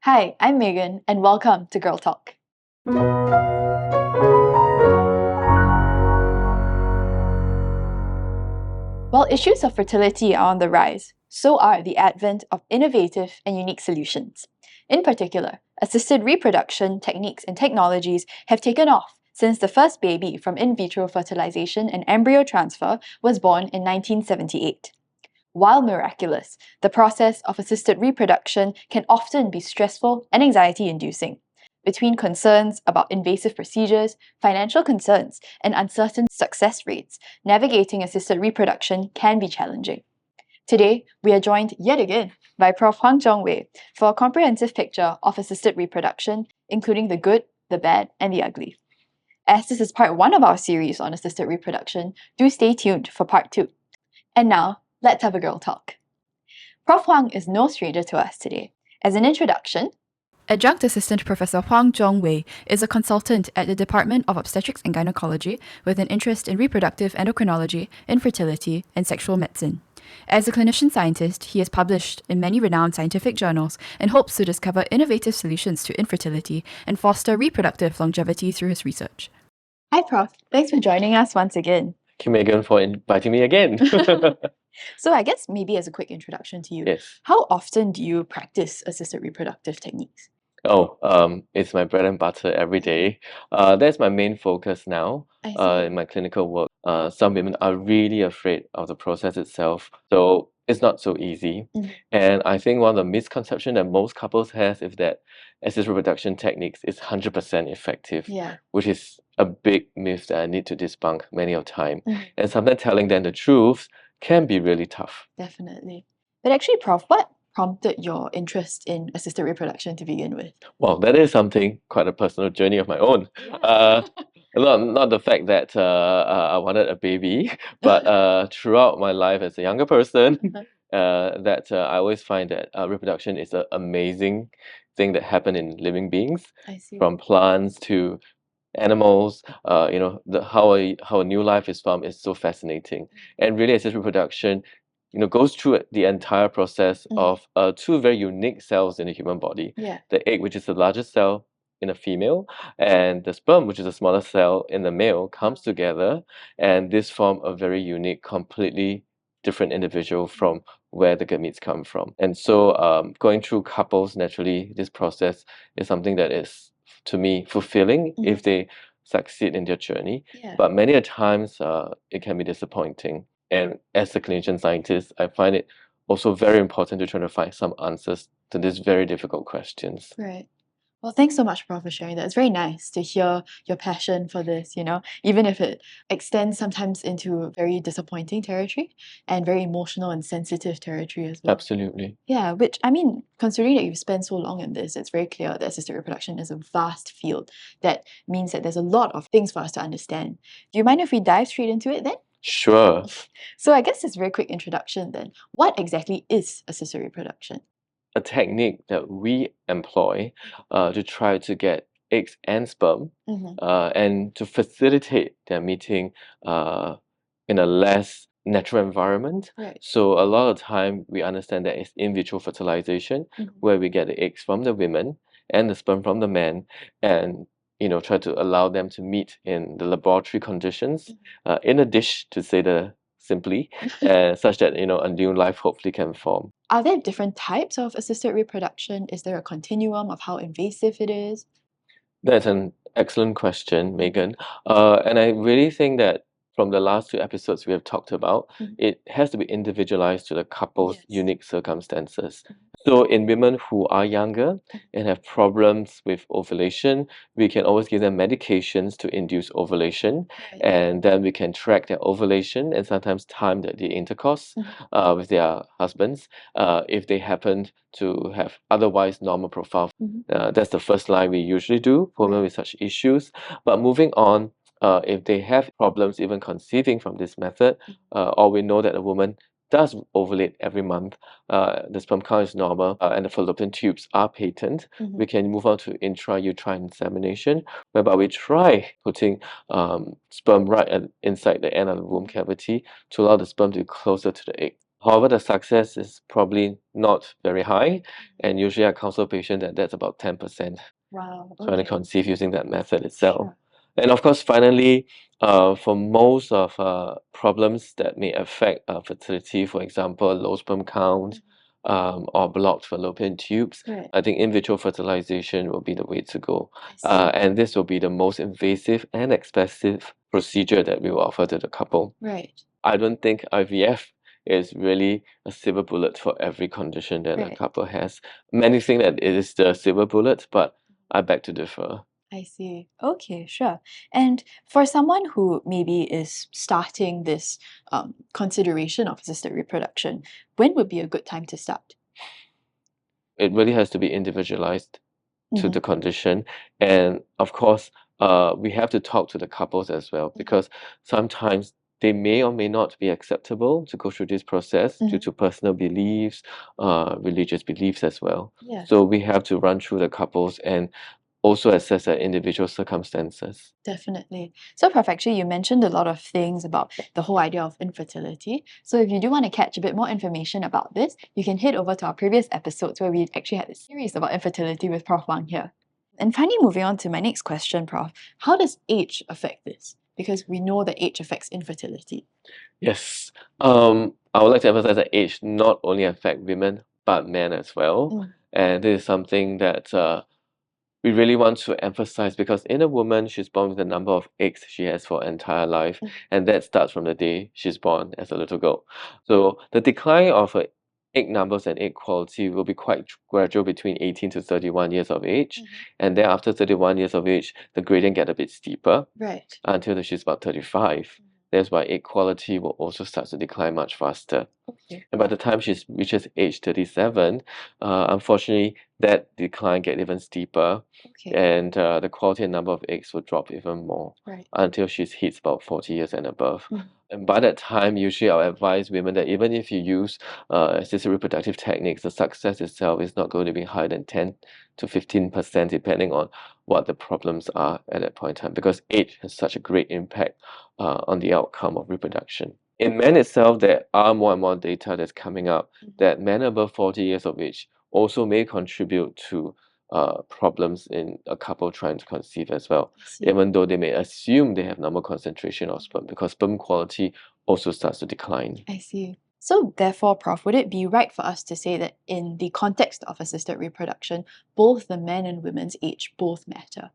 Hi, I'm Megan, and welcome to Girl Talk. While issues of fertility are on the rise, so are the advent of innovative and unique solutions. In particular, assisted reproduction techniques and technologies have taken off since the first baby from in vitro fertilization and embryo transfer was born in 1978. While miraculous, the process of assisted reproduction can often be stressful and anxiety-inducing. Between concerns about invasive procedures, financial concerns, and uncertain success rates, navigating assisted reproduction can be challenging. Today, we are joined yet again by Prof. Huang Zhongwei for a comprehensive picture of assisted reproduction, including the good, the bad, and the ugly. As this is part 1 of our series on assisted reproduction, do stay tuned for part 2. And now, let's have a girl talk. Prof. Huang is no stranger to us today. As an introduction, Adjunct Assistant Professor Huang Zhongwei is a consultant at the Department of Obstetrics and Gynecology with an interest in reproductive endocrinology, infertility, and sexual medicine. As a clinician scientist, he has published in many renowned scientific journals and hopes to discover innovative solutions to infertility and foster reproductive longevity through his research. Hi, Prof. Thanks for joining us once again. Thank you, Megan, for inviting me again. So I guess maybe as a quick introduction to you, Yes. how often do you practice assisted reproductive techniques? It's my bread and butter every day. That's my main focus now I see. in my clinical work. Some women are really afraid of the process itself, so it's not so easy. And I think one of the misconceptions that most couples have is that assisted reproduction techniques is 100% effective, Yeah. which is a big myth that I need to debunk many of the time. And sometimes telling them the truth can be really tough. Definitely. But actually, Prof, what prompted your interest in assisted reproduction to begin with? Well, that is something quite a personal journey of my own. Not the fact that I wanted a baby, but throughout my life as a younger person, that I always find that reproduction is an amazing thing that happen in living beings, I see. from plants to animals. How a new life is formed is so fascinating, and really assisted reproduction goes through the entire process of two very unique cells in the human body. Yeah. The egg, which is the largest cell in a female, and the sperm, which is a smaller cell in the male, comes together, and this form a very unique, completely different individual from where the gametes come from. And so going through couples, naturally, this process is something that is, to me, fulfilling if they succeed in their journey. Yeah. But many a times it can be disappointing. And as a clinician scientist, I find it also very important to try to find some answers to these very difficult questions. Right. Well, thanks so much, Prof, for sharing that. It's very nice to hear your passion for this, even if it extends sometimes into very disappointing territory and very emotional and sensitive territory as well. Absolutely. Yeah, which, I mean, considering that you've spent so long in this, it's very clear that assisted reproduction is a vast field. That means that there's a lot of things for us to understand. Do you mind if we dive straight into it then? Sure. So I guess it's a very quick introduction then. What exactly is assisted reproduction? A technique that we employ to try to get eggs and sperm and to facilitate their meeting in a less natural environment. Right. So a lot of time we understand that it's in vitro fertilization, where we get the eggs from the women and the sperm from the men, and try to allow them to meet in the laboratory conditions in a dish, to say the simply, such that a new life hopefully can form. Are there different types of assisted reproduction? Is there a continuum of how invasive it is? That's an excellent question, Megan. And I really think that from the last 2 episodes we have talked about, it has to be individualized to the couple's unique circumstances. So in women who are younger and have problems with ovulation, we can always give them medications to induce ovulation, and then we can track their ovulation and sometimes time the intercourse with their husbands if they happen to have otherwise normal profile. That's the first line we usually do for women with such issues. But moving on, if they have problems even conceiving from this method, or we know that a woman does ovulate every month, the sperm count is normal, and the fallopian tubes are patent, we can move on to intrauterine insemination, whereby we try putting sperm right inside the end of the womb cavity to allow the sperm to be closer to the egg. However, the success is probably not very high, and usually I counsel patients that that's about 10% Wow. trying to Okay. conceive using that method itself. Sure. And of course, finally, for most of problems that may affect fertility, for example, low sperm count, or blocked fallopian tubes, Right. I think in vitro fertilization will be the way to go. I see. And this will be the most invasive and expensive procedure that we will offer to the couple. Right. I don't think IVF is really a silver bullet for every condition that a Right. couple has. Many think that it is the silver bullet, but I beg to differ. I see. Okay, sure. And for someone who maybe is starting this consideration of assisted reproduction, when would be a good time to start? It really has to be individualized to Mhm. the condition. And of course, we have to talk to the couples as well, because sometimes they may or may not be acceptable to go through this process due to personal beliefs, religious beliefs as well. Yes. So we have to run through the couples and also assess their individual circumstances. Definitely. So, Prof, actually, you mentioned a lot of things about the whole idea of infertility. So, if you do want to catch a bit more information about this, you can head over to our previous episodes where we actually had a series about infertility with Prof Huang here. And finally, moving on to my next question, Prof, how does age affect this? Because we know that age affects infertility. Yes. I would like to emphasize that age not only affect women, but men as well. And this is something that we really want to emphasize, because in a woman, she's born with the number of eggs she has for her entire life, and that starts from the day she's born as a little girl. So the decline of her egg numbers and egg quality will be quite gradual between 18 to 31 years of age, and then after 31 years of age, the gradient get a bit steeper Right. until she's about 35. That's why egg quality will also start to decline much faster. Okay. And by the time she reaches age 37, unfortunately, that decline get even steeper, Okay. and the quality and number of eggs will drop even more Right. until she hits about 40 years and above. And by that time, usually I'll advise women that even if you use assisted reproductive techniques, the success itself is not going to be higher than 10 to 15%, depending on what the problems are at that point in time, because age has such a great impact on the outcome of reproduction. In men itself, there are more and more data that's coming up that men above 40 years of age also may contribute to problems in a couple trying to conceive as well, even though they may assume they have normal concentration of sperm, because sperm quality also starts to decline. I see. So, therefore, Prof, would it be right for us to say that in the context of assisted reproduction, both the men and women's age both matter?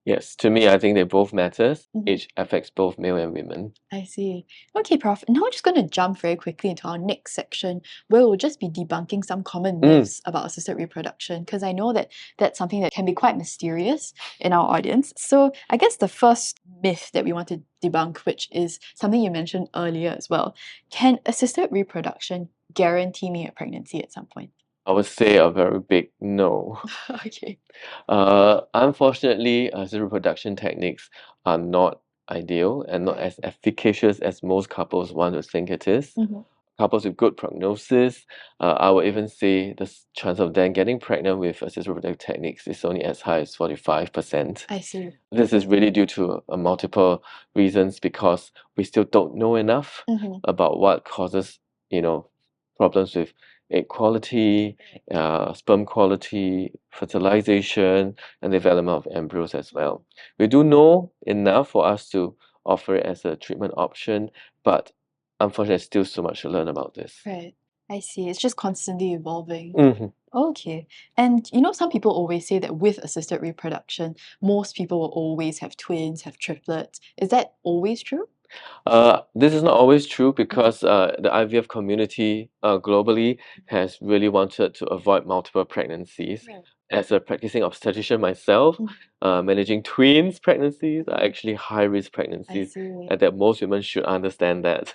Yes, to me, I think they both matters. Age affects both male and women. I see. Okay, Prof. Now we're just going to jump very quickly into our next section where we'll just be debunking some common myths about assisted reproduction, because I know that that's something that can be quite mysterious in our audience. So I guess the first myth that we want to debunk, which is something you mentioned earlier as well, can assisted reproduction guarantee me a pregnancy at some point? I would say a very big no. Okay. Unfortunately, assisted reproduction techniques are not ideal and not as efficacious as most couples want to think it is. Couples with good prognosis, I would even say the chance of them getting pregnant with assisted reproductive techniques is only as high as 45%. I see. This is really due to multiple reasons, because we still don't know enough about what causes, problems with egg quality, sperm quality, fertilization, and development of embryos as well. We do know enough for us to offer it as a treatment option, but unfortunately, there's still so much to learn about this. Right. I see. It's just constantly evolving. Mhm. Okay. And some people always say that with assisted reproduction, most people will always have twins, have triplets. Is that always true? This is not always true, because the IVF community globally has really wanted to avoid multiple pregnancies. Right. As a practicing obstetrician myself, managing twins pregnancies are actually high-risk I pregnancies, see. and that most women should understand that.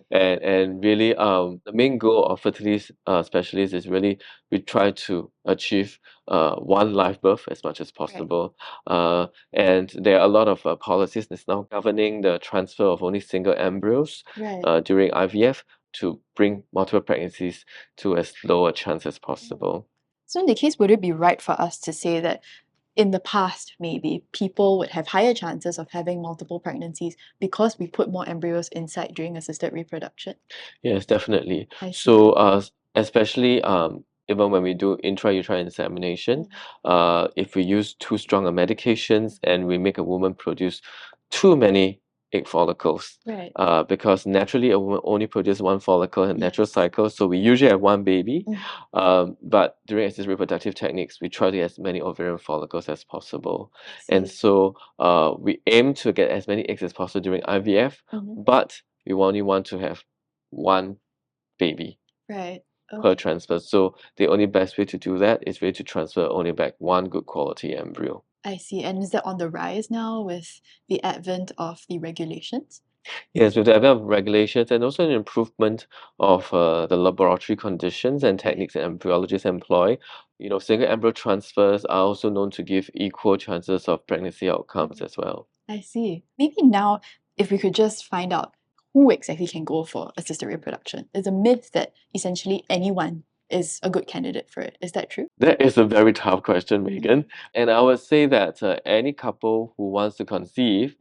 And really, the main goal of fertility specialists is really we try to achieve one live birth as much as possible. And there are a lot of policies that's now governing the transfer of only single embryos Right. during IVF to bring multiple pregnancies to as low a chance as possible. So in the case, would it be right for us to say that in the past, maybe people would have higher chances of having multiple pregnancies because we put more embryos inside during assisted reproduction? Yes, definitely. I see. So, especially even when we do intrauterine insemination, if we use too strong of medications and we make a woman produce too many egg follicles, Right. because naturally a woman only produces one follicle in a natural Yes. cycle, so we usually have one baby. Mm. But during assisted reproductive techniques, we try to get as many ovarian follicles as possible. I And see. so we aim to get as many eggs as possible during IVF, but we only want to have one baby Right. per Okay. transfer. So the only best way to do that is really to transfer only back one good quality embryo. I see. And is that on the rise now with the advent of the regulations? Yes, with the advent of regulations and also an improvement of the laboratory conditions and techniques that embryologists employ, single embryo transfers are also known to give equal chances of pregnancy outcomes as well. I see. Maybe now, if we could just find out who exactly can go for assisted reproduction. There's a myth that essentially anyone is a good candidate for it. Is that true? That is a very tough question, Megan. And I would say that any couple who wants to conceive,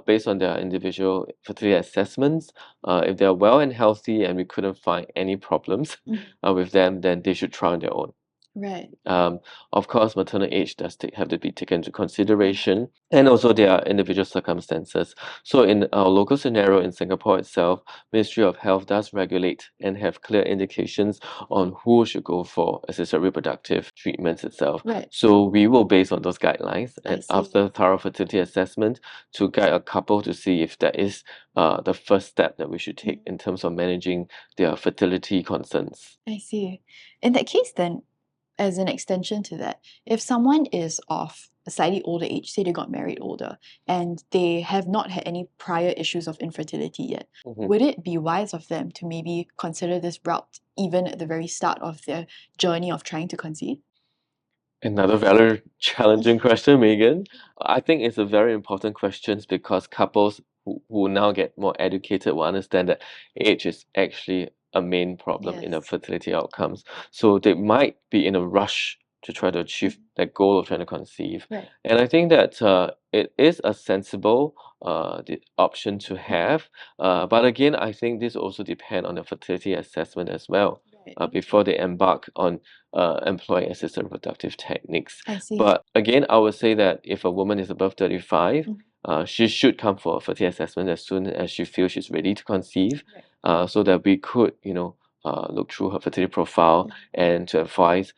based on their individual fertility assessments, if they're well and healthy and we couldn't find any problems with them, then they should try on their own. Right. Of course, maternal age does have to be taken into consideration, and also their individual circumstances. So in our local scenario in Singapore itself, Ministry of Health does regulate and have clear indications on who should go for assisted reproductive treatments itself. Right. So we will base on those guidelines and see. after thorough fertility assessment to guide a couple to see if that is the first step that we should take in terms of managing their fertility concerns. I see. In that case, then, as an extension to that, if someone is of a slightly older age, say they got married older, and they have not had any prior issues of infertility yet, would it be wise of them to maybe consider this route even at the very start of their journey of trying to conceive? Another very challenging question, Megan. I think it's a very important question because couples who now get more educated will understand that age is actually a main problem in the Yes. fertility outcomes. So they might be in a rush to try to achieve that goal of trying to conceive. Right. And I think that it is a sensible the option to have. But again, I think this also depends on the fertility assessment as well before they embark on employing assisted reproductive techniques. I see. But again, I would say that if a woman is above 35, she should come for a fertility assessment as soon as she feels she's ready to conceive, so that we could, look through her fertility profile and to advise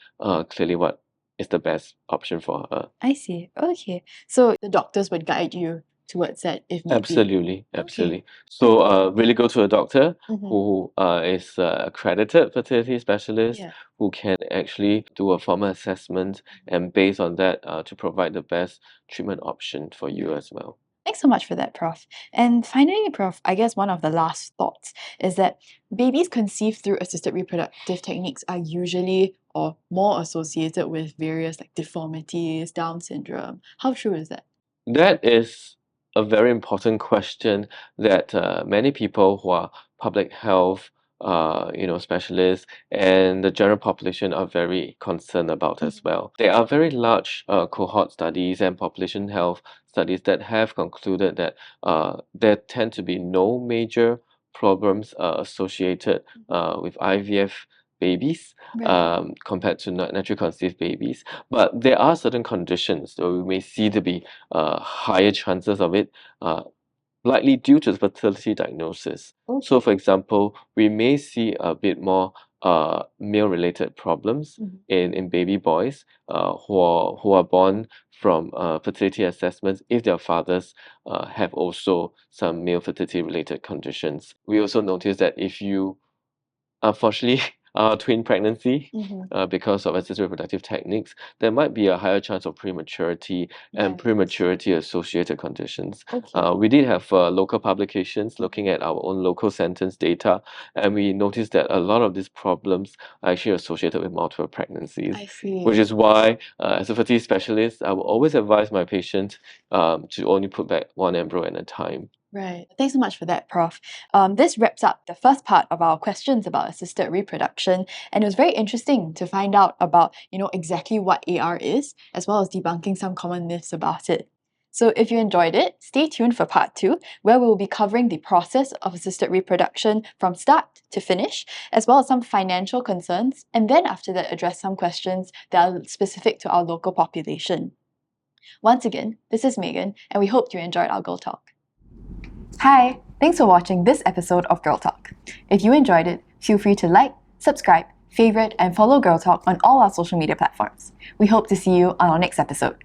clearly what is the best option for her. I see. Okay. So the doctors would guide you towards that if need be. Absolutely, absolutely. So really go to a doctor who is accredited fertility specialist who can actually do a formal assessment and based on that to provide the best treatment option for you as well. Thanks so much for that, Prof. And finally, Prof, I guess one of the last thoughts is that babies conceived through assisted reproductive techniques are usually or more associated with various like deformities, Down syndrome. How true is that? That is a very important question that many people who are public health specialists and the general population are very concerned about as well. There are very large cohort studies and population health studies that have concluded that there tend to be no major problems associated with IVF babies compared to naturally conceived babies. But there are certain conditions that we may see to be higher chances of it, likely due to the fertility diagnosis. So, for example, we may see a bit more male-related problems in baby boys who are born from fertility assessments if their fathers have also some male fertility-related conditions. We also notice that if you unfortunately twin pregnancy because of assisted reproductive techniques, there might be a higher chance of prematurity and prematurity associated conditions. We did have local publications looking at our own local sentence data, and we noticed that a lot of these problems are actually associated with multiple pregnancies. I see. Which is why, as a fertility specialist, I will always advise my patient to only put back one embryo at a time. Right. Thanks so much for that, Prof. This wraps up the first part of our questions about assisted reproduction, and it was very interesting to find out about, exactly what AR is, as well as debunking some common myths about it. So if you enjoyed it, stay tuned for part 2, where we'll be covering the process of assisted reproduction from start to finish, as well as some financial concerns, and then after that address some questions that are specific to our local population. Once again, this is Megan, and we hope you enjoyed our Girl Talk. Hi, thanks for watching this episode of Girl Talk. If you enjoyed it, feel free to like, subscribe, favorite, and follow Girl Talk on all our social media platforms. We hope to see you on our next episode.